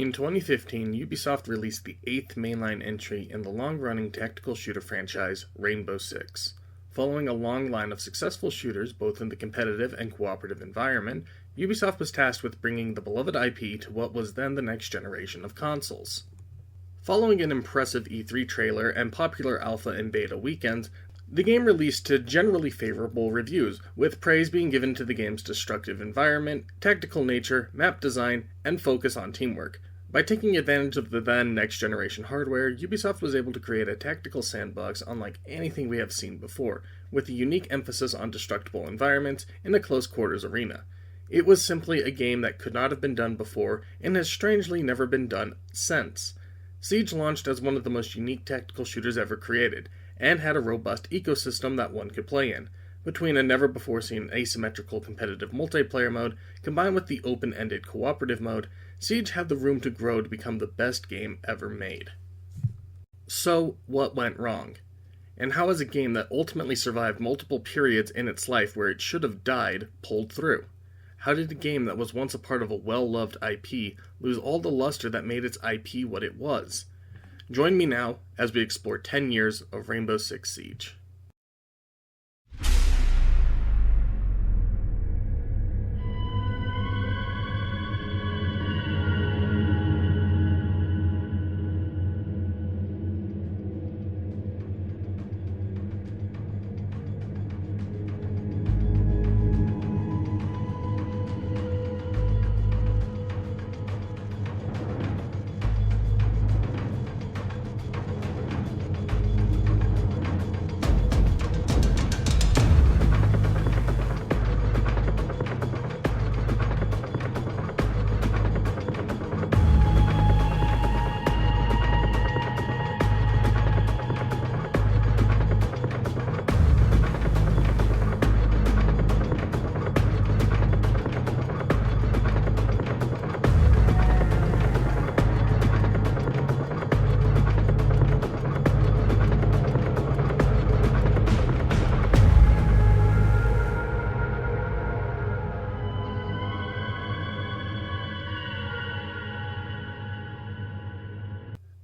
In 2015, Ubisoft released the 8th mainline entry in the long-running tactical shooter franchise, Rainbow Six. Following a long line of successful shooters both in the competitive and cooperative environment, Ubisoft was tasked with bringing the beloved IP to what was then the next generation of consoles. Following an impressive E3 trailer and popular alpha and beta weekends, the game released to generally favorable reviews, with praise being given to the game's destructive environment, tactical nature, map design, and focus on teamwork. By taking advantage of the then next-generation hardware, Ubisoft was able to create a tactical sandbox unlike anything we have seen before, with a unique emphasis on destructible environments in a close-quarters arena. It was simply a game that could not have been done before, and has strangely never been done since. Siege launched as one of the most unique tactical shooters ever created, and had a robust ecosystem that one could play in. Between a never-before-seen asymmetrical competitive multiplayer mode, combined with the open-ended cooperative mode, Siege had the room to grow to become the best game ever made. So, what went wrong? And how has a game that ultimately survived multiple periods in its life where it should have died pulled through? How did a game that was once a part of a well-loved IP lose all the luster that made its IP what it was? Join me now as we explore 10 years of Rainbow Six Siege.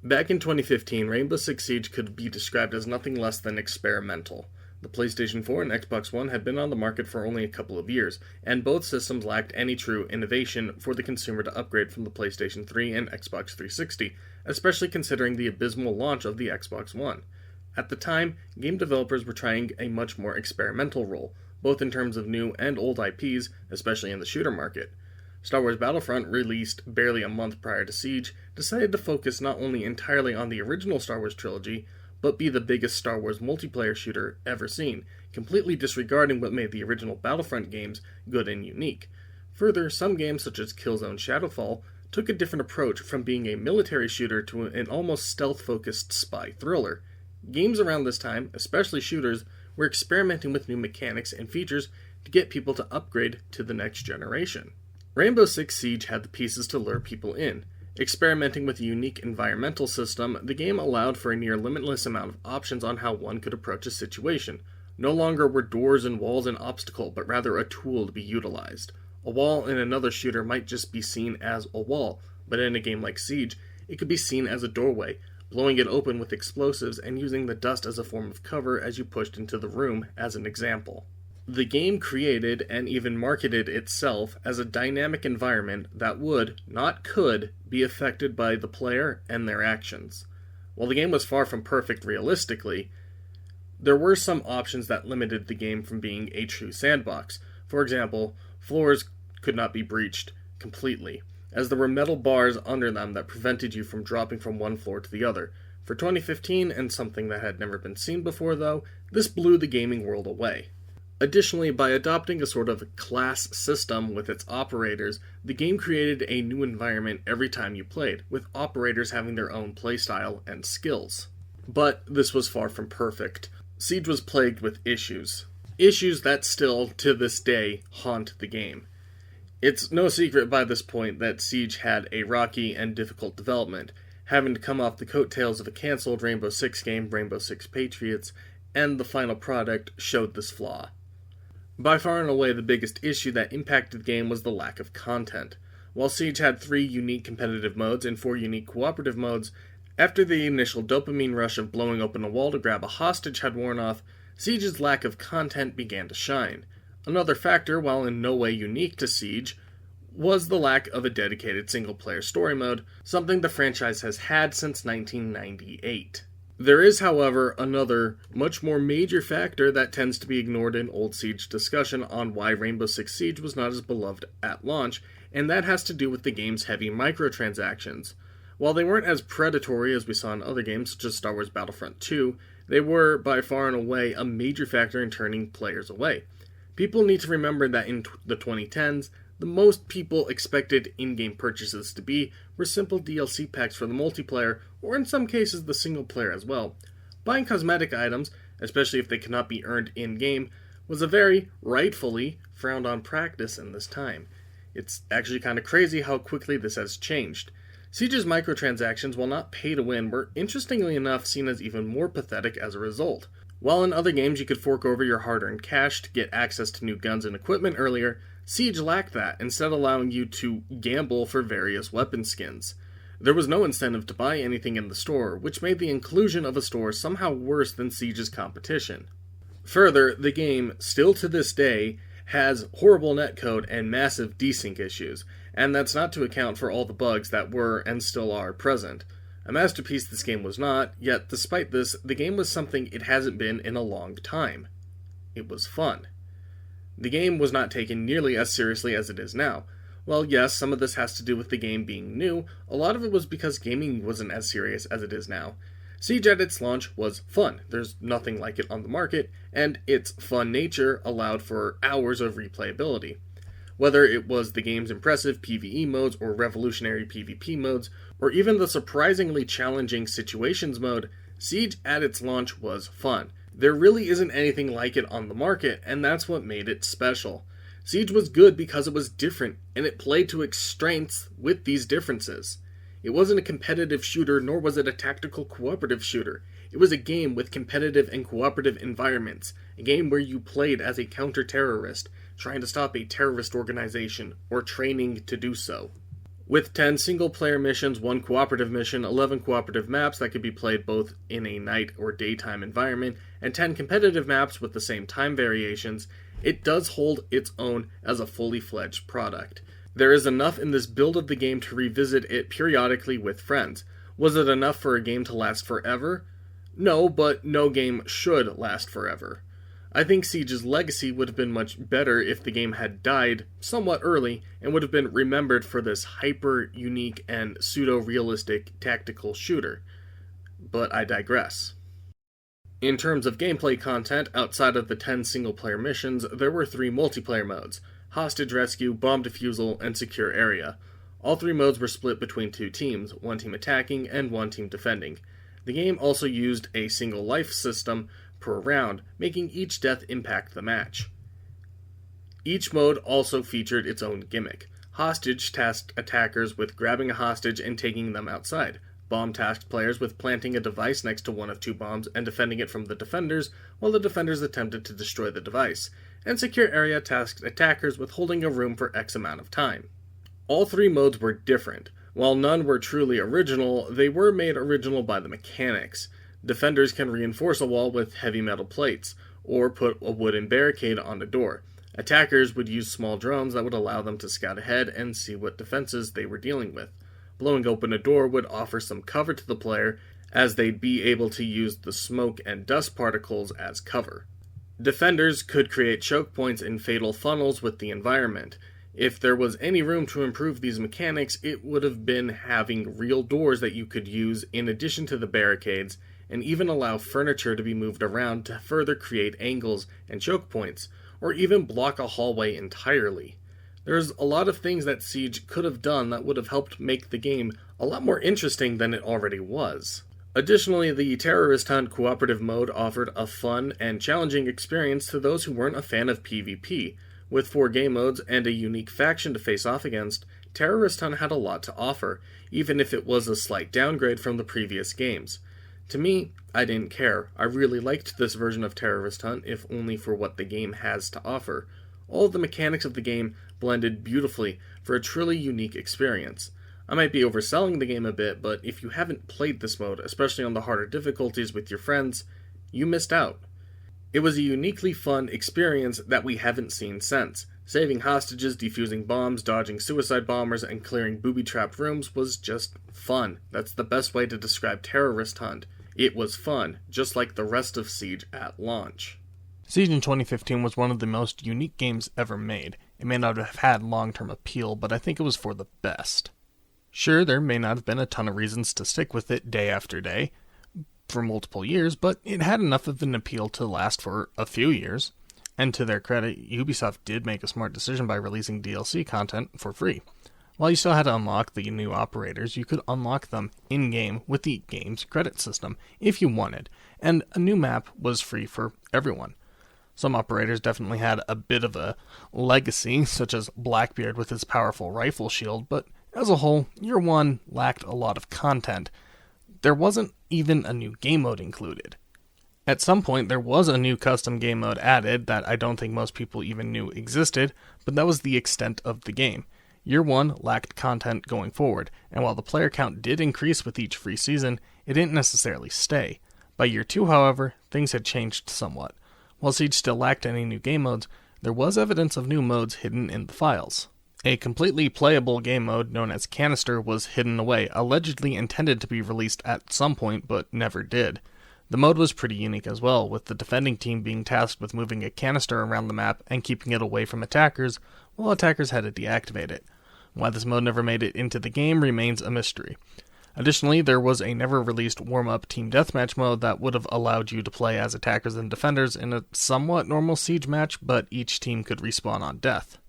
Back in 2015, Rainbow Six Siege could be described as nothing less than experimental. The PlayStation 4 and Xbox One had been on the market for only a couple of years, and both systems lacked any true innovation for the consumer to upgrade from the PlayStation 3 and Xbox 360, especially considering the abysmal launch of the Xbox One. At the time, game developers were trying a much more experimental role, both in terms of new and old IPs, especially in the shooter market. Star Wars Battlefront, released barely a month prior to Siege, decided to focus not only entirely on the original Star Wars trilogy, but be the biggest Star Wars multiplayer shooter ever seen, completely disregarding what made the original Battlefront games good and unique. Further, some games such as Killzone Shadowfall took a different approach from being a military shooter to an almost stealth-focused spy thriller. Games around this time, especially shooters, were experimenting with new mechanics and features to get people to upgrade to the next generation. Rainbow Six Siege had the pieces to lure people in. Experimenting with a unique environmental system, the game allowed for a near limitless amount of options on how one could approach a situation. No longer were doors and walls an obstacle, but rather a tool to be utilized. A wall in another shooter might just be seen as a wall, but in a game like Siege, it could be seen as a doorway, blowing it open with explosives and using the dust as a form of cover as you pushed into the room, as an example. The game created and even marketed itself as a dynamic environment that would, not could, be affected by the player and their actions. While the game was far from perfect realistically, there were some options that limited the game from being a true sandbox. For example, floors could not be breached completely, as there were metal bars under them that prevented you from dropping from one floor to the other. For 2015, and something that had never been seen before though, this blew the gaming world away. Additionally, by adopting a sort of class system with its operators, the game created a new environment every time you played, with operators having their own playstyle and skills. But this was far from perfect. Siege was plagued with issues. Issues that still, to this day, haunt the game. It's no secret by this point that Siege had a rocky and difficult development, having to come off the coattails of a cancelled Rainbow Six game, Rainbow Six Patriots, and the final product showed this flaw. By far and away, the biggest issue that impacted the game was the lack of content. While Siege had 3 unique competitive modes and 4 unique cooperative modes, after the initial dopamine rush of blowing open a wall to grab a hostage had worn off, Siege's lack of content began to shine. Another factor, while in no way unique to Siege, was the lack of a dedicated single-player story mode, something the franchise has had since 1998. There is, however, another, much more major factor that tends to be ignored in old Siege discussion on why Rainbow Six Siege was not as beloved at launch, and that has to do with the game's heavy microtransactions. While they weren't as predatory as we saw in other games, such as Star Wars Battlefront 2, they were, by far and away, a major factor in turning players away. People need to remember that in the 2010s, the most people expected in-game purchases to be were simple DLC packs for the multiplayer, or in some cases the single player as well. Buying cosmetic items, especially if they cannot be earned in-game, was a very, rightfully, frowned-on practice in this time. It's actually kind of crazy how quickly this has changed. Siege's microtransactions, while not pay to win, were interestingly enough seen as even more pathetic as a result. While in other games you could fork over your hard-earned cash to get access to new guns and equipment earlier, Siege lacked that, instead allowing you to gamble for various weapon skins. There was no incentive to buy anything in the store, which made the inclusion of a store somehow worse than Siege's competition. Further, the game, still to this day, has horrible netcode and massive desync issues, and that's not to account for all the bugs that were and still are present. A masterpiece this game was not, yet despite this, the game was something it hasn't been in a long time. It was fun. The game was not taken nearly as seriously as it is now. While yes, some of this has to do with the game being new, a lot of it was because gaming wasn't as serious as it is now. Siege at its launch was fun, there's nothing like it on the market, and its fun nature allowed for hours of replayability. Whether it was the game's impressive PvE modes or revolutionary PvP modes, or even the surprisingly challenging situations mode, Siege at its launch was fun. There really isn't anything like it on the market, and that's what made it special. Siege was good because it was different, and it played to its strengths with these differences. It wasn't a competitive shooter, nor was it a tactical cooperative shooter. It was a game with competitive and cooperative environments, a game where you played as a counter-terrorist, trying to stop a terrorist organization, or training to do so. With 10 single-player missions, 1 cooperative mission, 11 cooperative maps that could be played both in a night or daytime environment, and 10 competitive maps with the same time variations, it does hold its own as a fully fledged product. There is enough in this build of the game to revisit it periodically with friends. Was it enough for a game to last forever? No, but no game should last forever. I think Siege's legacy would have been much better if the game had died somewhat early and would have been remembered for this hyper-unique and pseudo-realistic tactical shooter. But I digress. In terms of gameplay content, outside of the 10 single-player missions, there were 3 multiplayer modes: Hostage Rescue, Bomb Defusal, and Secure Area. All 3 modes were split between 2 teams, 1 team attacking and 1 team defending. The game also used a single life system per round, making each death impact the match. Each mode also featured its own gimmick. Hostage tasked attackers with grabbing a hostage and taking them outside. Bomb tasked players with planting a device next to one of 2 bombs and defending it from the defenders, while the defenders attempted to destroy the device. And Secure Area tasked attackers with holding a room for X amount of time. All 3 modes were different. While none were truly original, they were made original by the mechanics. Defenders can reinforce a wall with heavy metal plates, or put a wooden barricade on a door. Attackers would use small drones that would allow them to scout ahead and see what defenses they were dealing with. Blowing open a door would offer some cover to the player, as they'd be able to use the smoke and dust particles as cover. Defenders could create choke points and fatal funnels with the environment. If there was any room to improve these mechanics, it would have been having real doors that you could use in addition to the barricades, and even allow furniture to be moved around to further create angles and choke points, or even block a hallway entirely. There's a lot of things that Siege could have done that would have helped make the game a lot more interesting than it already was. Additionally, the Terrorist Hunt cooperative mode offered a fun and challenging experience to those who weren't a fan of PvP. With 4 game modes and a unique faction to face off against, Terrorist Hunt had a lot to offer, even if it was a slight downgrade from the previous games. To me, I didn't care. I really liked this version of Terrorist Hunt, if only for what the game has to offer. All of the mechanics of the game blended beautifully, for a truly unique experience. I might be overselling the game a bit, but if you haven't played this mode, especially on the harder difficulties with your friends, you missed out. It was a uniquely fun experience that we haven't seen since. Saving hostages, defusing bombs, dodging suicide bombers, and clearing booby-trapped rooms was just fun. That's the best way to describe Terrorist Hunt. It was fun, just like the rest of Siege at launch. Siege in 2015 was one of the most unique games ever made. It may not have had long-term appeal, but I think it was for the best. Sure, there may not have been a ton of reasons to stick with it day after day for multiple years, but it had enough of an appeal to last for a few years. And to their credit, Ubisoft did make a smart decision by releasing DLC content for free. While you still had to unlock the new operators, you could unlock them in-game with the game's credit system if you wanted, and a new map was free for everyone. Some operators definitely had a bit of a legacy, such as Blackbeard with his powerful rifle shield, but as a whole, Year 1 lacked a lot of content. There wasn't even a new game mode included. At some point, there was a new custom game mode added that I don't think most people even knew existed, but that was the extent of the game. Year 1 lacked content going forward, and while the player count did increase with each free season, it didn't necessarily stay. By Year 2, however, things had changed somewhat. While Siege still lacked any new game modes, there was evidence of new modes hidden in the files. A completely playable game mode known as Canister was hidden away, allegedly intended to be released at some point, but never did. The mode was pretty unique as well, with the defending team being tasked with moving a canister around the map and keeping it away from attackers, while attackers had to deactivate it. Why this mode never made it into the game remains a mystery. Additionally, there was a never-released warm-up team deathmatch mode that would have allowed you to play as attackers and defenders in a somewhat normal Siege match, but each team could respawn on death.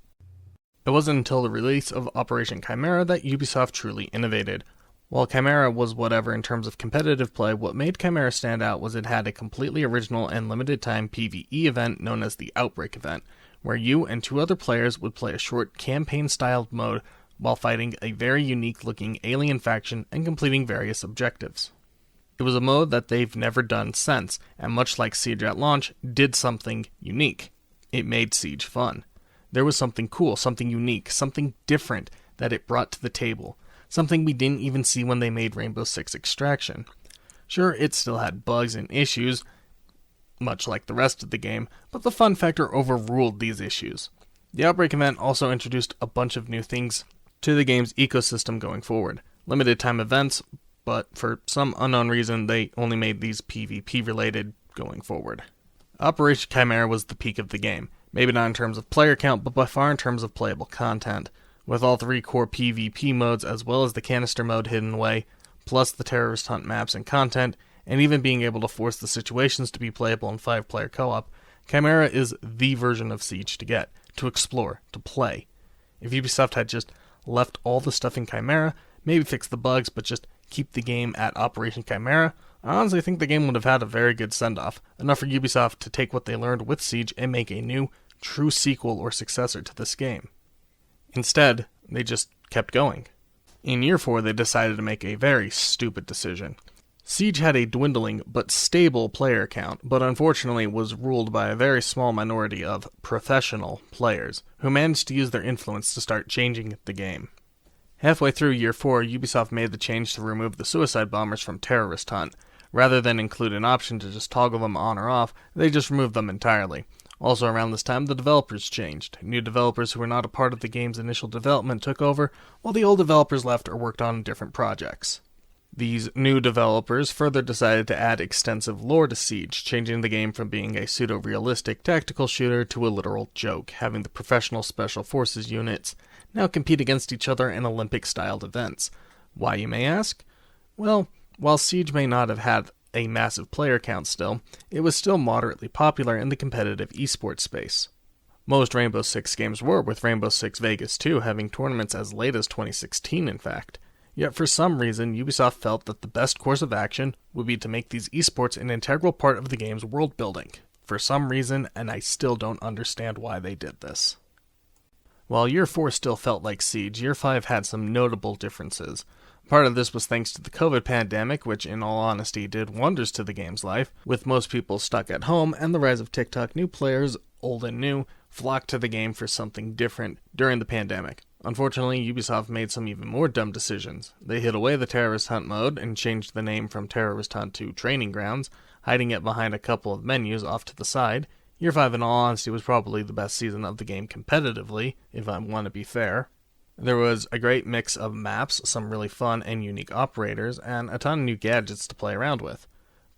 It wasn't until the release of Operation Chimera that Ubisoft truly innovated. While Chimera was whatever in terms of competitive play, what made Chimera stand out was it had a completely original and limited-time PvE event known as the Outbreak event, where you and 2 other players would play a short campaign-styled mode while fighting a very unique-looking alien faction and completing various objectives. It was a mode that they've never done since, and much like Siege at launch, did something unique. It made Siege fun. There was something cool, something unique, something different that it brought to the table. Something we didn't even see when they made Rainbow Six Extraction. Sure, it still had bugs and issues, much like the rest of the game, but the fun factor overruled these issues. The Outbreak event also introduced a bunch of new things to the game's ecosystem going forward. Limited time events, but for some unknown reason, they only made these PvP related going forward. Operation Chimera was the peak of the game. Maybe not in terms of player count, but by far in terms of playable content. With all 3 core PvP modes, as well as the canister mode hidden away, plus the Terrorist Hunt maps and content, and even being able to force the situations to be playable in 5-player co-op, Chimera is the version of Siege to get, to explore, to play. If Ubisoft had just left all the stuff in Chimera, maybe fix the bugs, but just keep the game at Operation Chimera, I honestly think the game would have had a very good send-off, enough for Ubisoft to take what they learned with Siege and make a new, true sequel or successor to this game. Instead, they just kept going. In Year 4, they decided to make a very stupid decision. Siege had a dwindling but stable player count, but unfortunately was ruled by a very small minority of professional players, who managed to use their influence to start changing the game. Halfway through Year 4, Ubisoft made the change to remove the suicide bombers from Terrorist Hunt. Rather than include an option to just toggle them on or off, they just removed them entirely. Also around this time, the developers changed. New developers who were not a part of the game's initial development took over, while the old developers left or worked on different projects. These new developers further decided to add extensive lore to Siege, changing the game from being a pseudo-realistic tactical shooter to a literal joke, having the professional special forces units now compete against each other in Olympic-styled events. Why, you may ask? Well, while Siege may not have had a massive player count still, it was still moderately popular in the competitive esports space. Most Rainbow Six games were, with Rainbow Six Vegas 2 having tournaments as late as 2016 in fact. Yet for some reason, Ubisoft felt that the best course of action would be to make these esports an integral part of the game's world building. For some reason, and I still don't understand why they did this. While Year 4 still felt like Siege, Year 5 had some notable differences. Part of this was thanks to the COVID pandemic, which in all honesty did wonders to the game's life. With most people stuck at home and the rise of TikTok, new players, old and new, flocked to the game for something different during the pandemic. Unfortunately, Ubisoft made some even more dumb decisions. They hid away the Terrorist Hunt mode and changed the name from Terrorist Hunt to Training Grounds, hiding it behind a couple of menus off to the side. Year 5, in all honesty, was probably the best season of the game competitively, if I want to be fair. There was a great mix of maps, some really fun and unique operators, and a ton of new gadgets to play around with.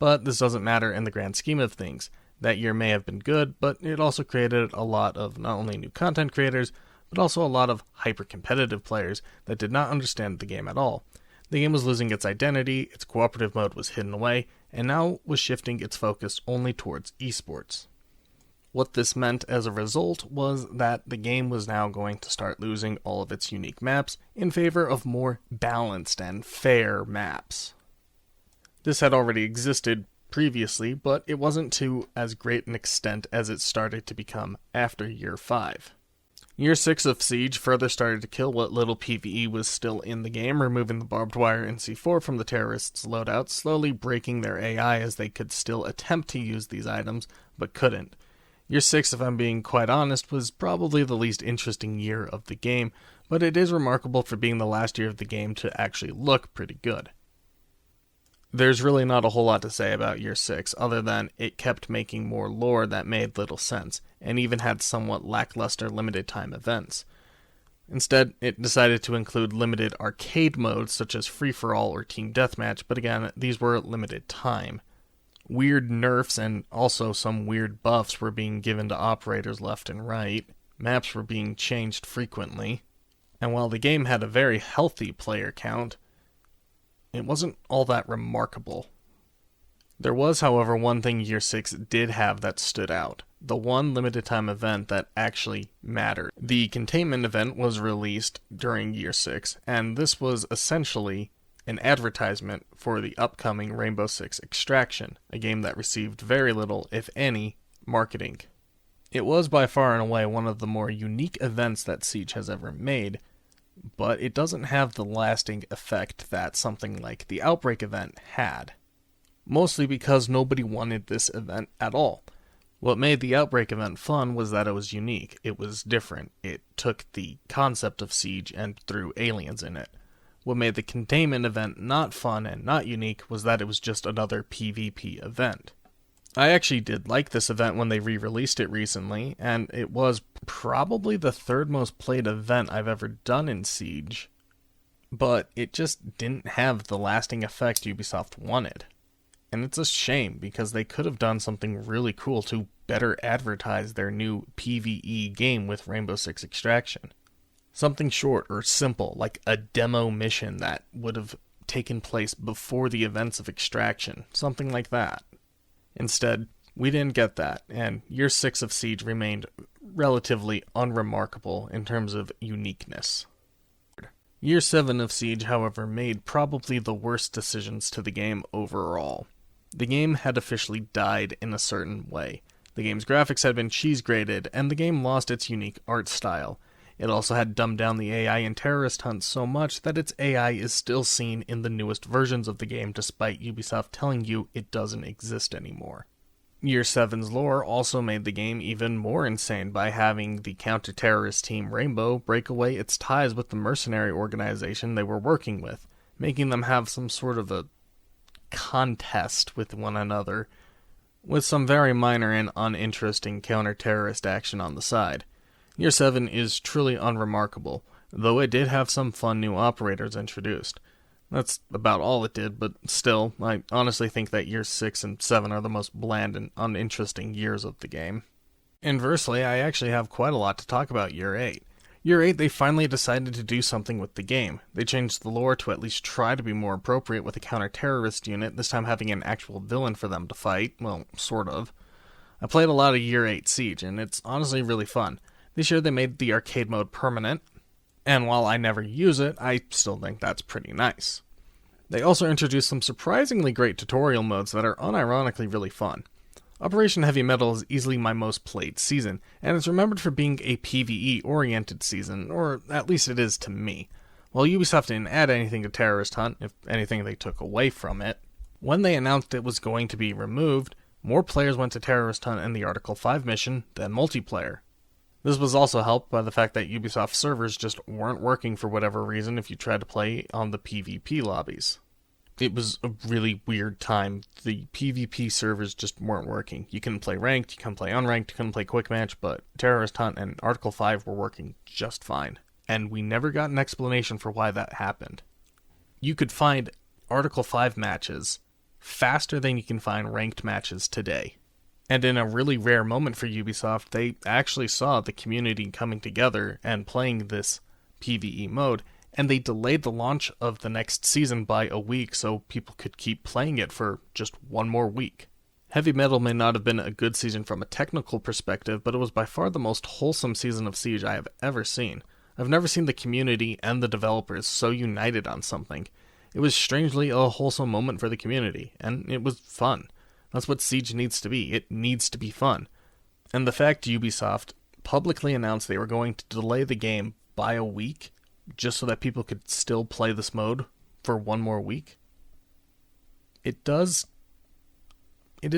But this doesn't matter in the grand scheme of things. That year may have been good, but it also created a lot of not only new content creators, but also a lot of hyper-competitive players that did not understand the game at all. The game was losing its identity, its cooperative mode was hidden away, and now was shifting its focus only towards esports. What this meant as a result was that the game was now going to start losing all of its unique maps in favor of more balanced and fair maps. This had already existed previously, but it wasn't to as great an extent as it started to become after Year 5. Year 6 of Siege further started to kill what little PvE was still in the game, removing the barbed wire and C4 from the terrorists' loadouts, slowly breaking their AI as they could still attempt to use these items, but couldn't. Year 6, if I'm being quite honest, was probably the least interesting year of the game, but it is remarkable for being the last year of the game to actually look pretty good. There's really not a whole lot to say about Year 6, other than it kept making more lore that made little sense, and even had somewhat lackluster limited-time events. Instead, it decided to include limited arcade modes such as free-for-all or team deathmatch, but again, these were limited time. Weird nerfs and also some weird buffs were being given to operators left and right. Maps were being changed frequently. And while the game had a very healthy player count, it wasn't all that remarkable. There was, however, one thing Year 6 did have that stood out. The one limited time event that actually mattered. The containment event was released during Year 6, and this was essentially an advertisement for the upcoming Rainbow Six Extraction, a game that received very little, if any, marketing. It was by far and away one of the more unique events that Siege has ever made, but it doesn't have the lasting effect that something like the Outbreak event had. Mostly because nobody wanted this event at all. What made the Outbreak event fun was that it was unique, it was different, it took the concept of Siege and threw aliens in it. What made the containment event not fun and not unique was that it was just another PvP event. I actually did like this event when they re-released it recently, and it was probably the third most played event I've ever done in Siege, but it just didn't have the lasting effect Ubisoft wanted. And it's a shame, because they could have done something really cool to better advertise their new PvE game with Rainbow Six Extraction. Something short or simple, like a demo mission that would have taken place before the events of Extraction. Something like that. Instead, we didn't get that, and Year 6 of Siege remained relatively unremarkable in terms of uniqueness. Year 7 of Siege, however, made probably the worst decisions to the game overall. The game had officially died in a certain way. The game's graphics had been cheese-graded, and the game lost its unique art style. It also had dumbed down the AI in Terrorist Hunt so much that its AI is still seen in the newest versions of the game despite Ubisoft telling you it doesn't exist anymore. Year 7's lore also made the game even more insane by having the counter-terrorist team Rainbow break away its ties with the mercenary organization they were working with, making them have some sort of a contest with one another, with some very minor and uninteresting counter-terrorist action on the side. Year 7 is truly unremarkable, though it did have some fun new operators introduced. That's about all it did, but still, I honestly think that Year 6 and 7 are the most bland and uninteresting years of the game. Inversely, I actually have quite a lot to talk about Year 8. Year 8, they finally decided to do something with the game. They changed the lore to at least try to be more appropriate with a counter-terrorist unit, this time having an actual villain for them to fight, well, sort of. I played a lot of Year 8 Siege, and it's honestly really fun. This year they made the arcade mode permanent, and while I never use it, I still think that's pretty nice. They also introduced some surprisingly great tutorial modes that are unironically really fun. Operation Heavy Metal is easily my most played season, and it's remembered for being a PvE-oriented season, or at least it is to me. While Ubisoft didn't add anything to Terrorist Hunt, if anything they took away from it, when they announced it was going to be removed, more players went to Terrorist Hunt and the Article 5 mission than multiplayer. This was also helped by the fact that Ubisoft servers just weren't working for whatever reason if you tried to play on the PvP lobbies. It was a really weird time. The PvP servers just weren't working. You couldn't play ranked, you couldn't play unranked, you couldn't play quick match, but Terrorist Hunt and Article 5 were working just fine. And we never got an explanation for why that happened. You could find Article 5 matches faster than you can find ranked matches today. And in a really rare moment for Ubisoft, they actually saw the community coming together and playing this PvE mode, and they delayed the launch of the next season by a week so people could keep playing it for just one more week. Heavy Metal may not have been a good season from a technical perspective, but it was by far the most wholesome season of Siege I have ever seen. I've never seen the community and the developers so united on something. It was strangely a wholesome moment for the community, and it was fun. That's what Siege needs to be. It needs to be fun. And the fact Ubisoft publicly announced they were going to delay the game by a week just so that people could still play this mode for one more week, it is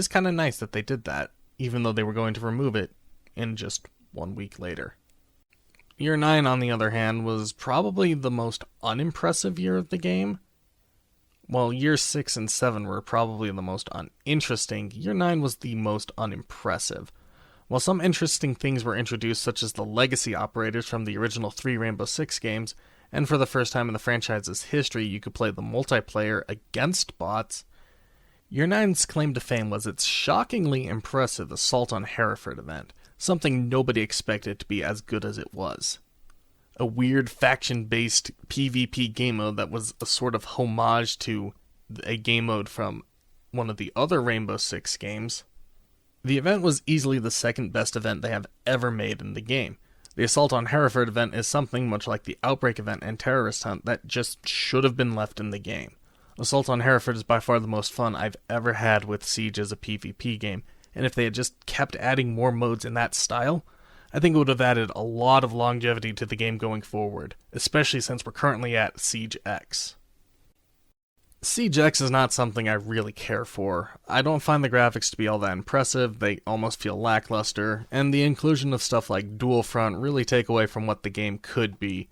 kind of nice that they did that, even though they were going to remove it in just 1 week later. Year 9, on the other hand, was probably the most unimpressive year of the game. While Year 6 and 7 were probably the most uninteresting, Year 9 was the most unimpressive. While some interesting things were introduced, such as the legacy operators from the original 3 Rainbow Six games, and for the first time in the franchise's history you could play the multiplayer against bots, Year 9's claim to fame was its shockingly impressive Assault on Hereford event, something nobody expected to be as good as it was. A weird faction-based PvP game mode that was a sort of homage to a game mode from one of the other Rainbow Six games. The event was easily the second best event they have ever made in the game. The Assault on Hereford event is something much like the Outbreak event and Terrorist Hunt that just should have been left in the game. Assault on Hereford is by far the most fun I've ever had with Siege as a PvP game, and if they had just kept adding more modes in that style, I think it would have added a lot of longevity to the game going forward, especially since we're currently at Siege X. Siege X is not something I really care for. I don't find the graphics to be all that impressive, they almost feel lackluster, and the inclusion of stuff like Dual Front really take away from what the game could be.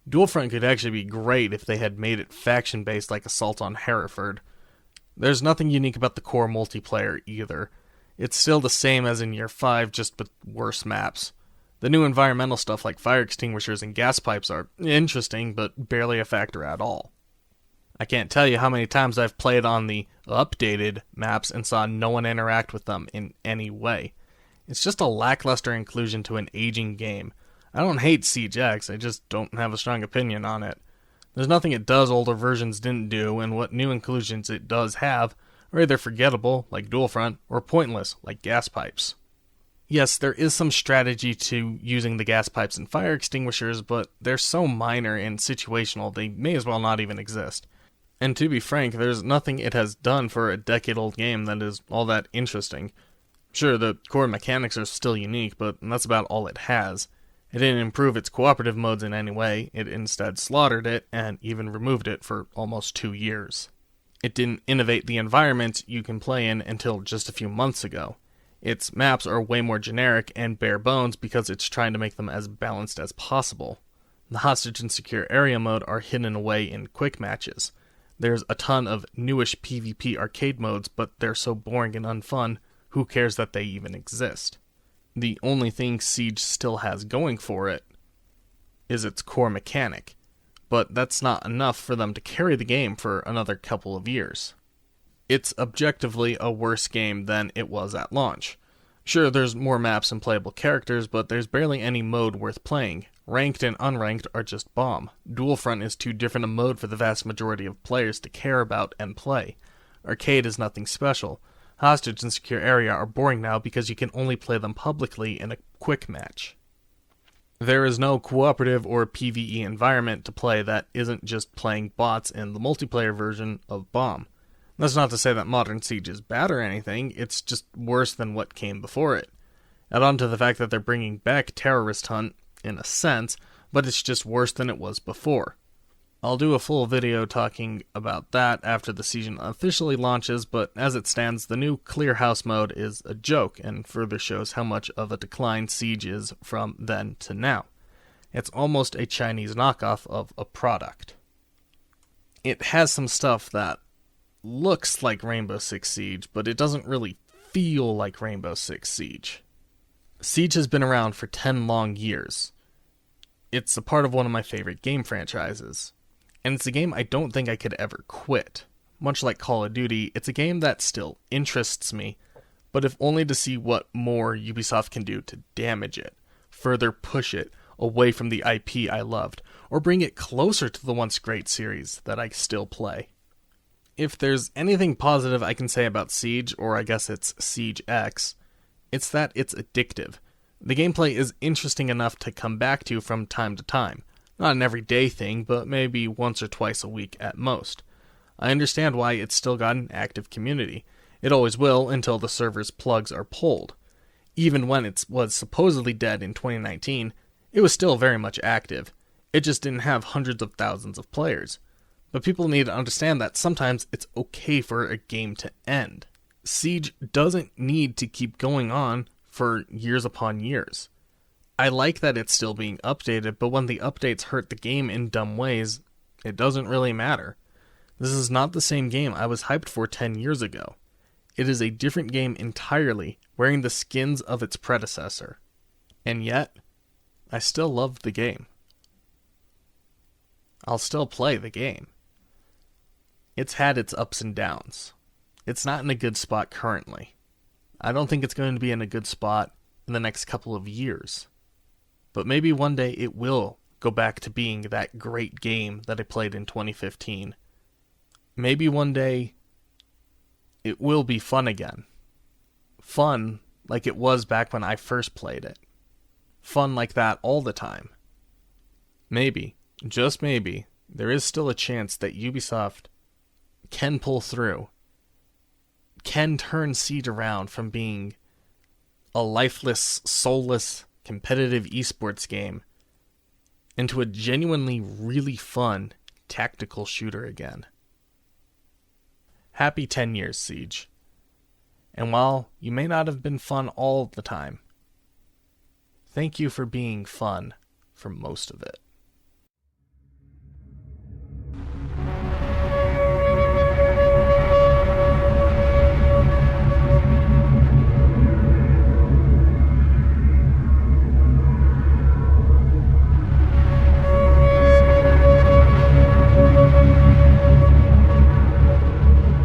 Dual Front could actually be great if they had made it faction-based like Assault on Hereford. There's nothing unique about the core multiplayer either. It's still the same as in Year 5, just with worse maps. The new environmental stuff like fire extinguishers and gas pipes are interesting, but barely a factor at all. I can't tell you how many times I've played on the updated maps and saw no one interact with them in any way. It's just a lackluster inclusion to an aging game. I don't hate Siege X, I just don't have a strong opinion on it. There's nothing it does older versions didn't do, and what new inclusions it does have are either forgettable, like Dual Front, or pointless, like gas pipes. Yes, there is some strategy to using the gas pipes and fire extinguishers, but they're so minor and situational they may as well not even exist. And to be frank, there's nothing it has done for a decade-old game that is all that interesting. Sure, the core mechanics are still unique, but that's about all it has. It didn't improve its cooperative modes in any way, it instead slaughtered it, and even removed it for almost 2 years. It didn't innovate the environment you can play in until just a few months ago. Its maps are way more generic and bare bones because it's trying to make them as balanced as possible. The hostage and secure area mode are hidden away in quick matches. There's a ton of newish PvP arcade modes, but they're so boring and unfun, who cares that they even exist? The only thing Siege still has going for it is its core mechanic, but that's not enough for them to carry the game for another couple of years. It's objectively a worse game than it was at launch. Sure, there's more maps and playable characters, but there's barely any mode worth playing. Ranked and unranked are just bomb. Dual Front is too different a mode for the vast majority of players to care about and play. Arcade is nothing special. Hostage and Secure Area are boring now because you can only play them publicly in a quick match. There is no cooperative or PvE environment to play that isn't just playing bots in the multiplayer version of Bomb. That's not to say that Modern Siege is bad or anything, it's just worse than what came before it. Add on to the fact that they're bringing back Terrorist Hunt, in a sense, but it's just worse than it was before. I'll do a full video talking about that after the season officially launches, but as it stands, the new Clear House mode is a joke and further shows how much of a decline Siege is from then to now. It's almost a Chinese knockoff of a product. It has some stuff that looks like Rainbow Six Siege, but it doesn't really feel like Rainbow Six Siege. Siege has been around for 10 long years. It's a part of one of my favorite game franchises. And it's a game I don't think I could ever quit. Much like Call of Duty, it's a game that still interests me, but if only to see what more Ubisoft can do to damage it, further push it away from the IP I loved, or bring it closer to the once great series that I still play. If there's anything positive I can say about Siege, or I guess it's Siegex, it's that it's addictive. The gameplay is interesting enough to come back to from time to time. Not an everyday thing, but maybe once or twice a week at most. I understand why it's still got an active community. It always will until the server's plugs are pulled. Even when it was supposedly dead in 2019, it was still very much active. It just didn't have hundreds of thousands of players. But people need to understand that sometimes it's okay for a game to end. Siege doesn't need to keep going on for years upon years. I like that it's still being updated, but when the updates hurt the game in dumb ways, it doesn't really matter. This is not the same game I was hyped for 10 years ago. It is a different game entirely, wearing the skins of its predecessor. And yet, I still love the game. I'll still play the game. It's had its ups and downs. It's not in a good spot currently. I don't think it's going to be in a good spot in the next couple of years. But maybe one day it will go back to being that great game that I played in 2015. Maybe one day it will be fun again. Fun like it was back when I first played it. Fun like that all the time. Maybe, just maybe, there is still a chance that Ubisoft can pull through, can turn Siege around from being a lifeless, soulless, competitive esports game into a genuinely really fun tactical shooter again. Happy 10 years, Siege. And while you may not have been fun all the time, thank you for being fun for most of it.